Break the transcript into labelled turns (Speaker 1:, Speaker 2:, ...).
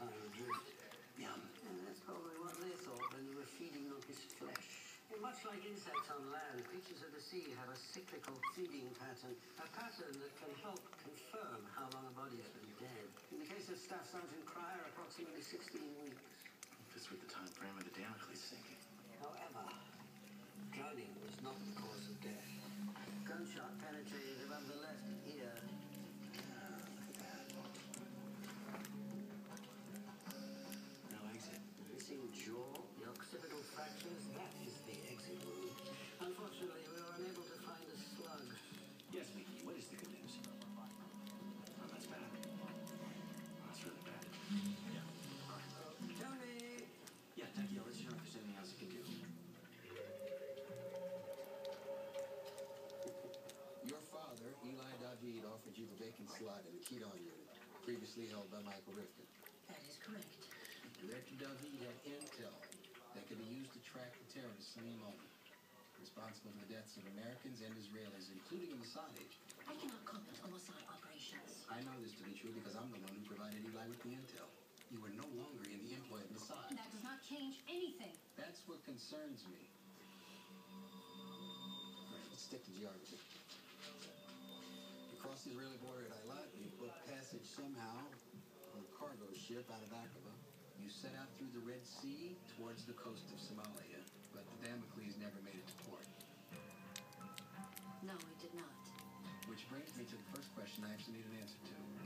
Speaker 1: time adrift. Yum. And that's probably what they thought when they were feeding on his flesh. And much like insects on land, creatures of the sea have a cyclical feeding pattern, a pattern that can help confirm how long a body has been dead. In the case of Staff Sergeant Cryer, approximately 16 weeks.
Speaker 2: Fits with the time frame of the Damocles sinking.
Speaker 1: However, drowning was not the cause of death. Gunshot penetrated above the left ear.
Speaker 2: No exit.
Speaker 1: Missing jaw, the occipital fractures, that is the exit wound. Unfortunately, we were unable to find a slug.
Speaker 2: Yes, Mickey, what is the good news? Oh, that's bad. Oh, that's really bad. Yeah.
Speaker 1: Tony!
Speaker 2: Yeah, Ducky, I'll let you know if there's anything else you can do.
Speaker 3: Your father, Eli David, offered you the vacant slot in the Keton unit, previously held by Michael Rifkin.
Speaker 1: That is correct.
Speaker 3: Director David had intel that could be used to track the terrorists any moment, responsible for the deaths of Americans and Israelis, including the Mossad agent.
Speaker 4: I cannot comment on Mossad operations.
Speaker 3: I know this to be true because I'm the one who provided Eli with the intel. You were no longer in the employ of Mossad.
Speaker 4: That does not change anything.
Speaker 3: That's what concerns me. All right, let's stick to geography. You cross the Israeli border at Eilat, you book passage somehow on a cargo ship out of Aqaba. You set out through the Red Sea towards the coast of Somalia, but the Damocles never made it to port.
Speaker 4: No, it did not.
Speaker 3: Which brings me to the first question I actually need an answer to.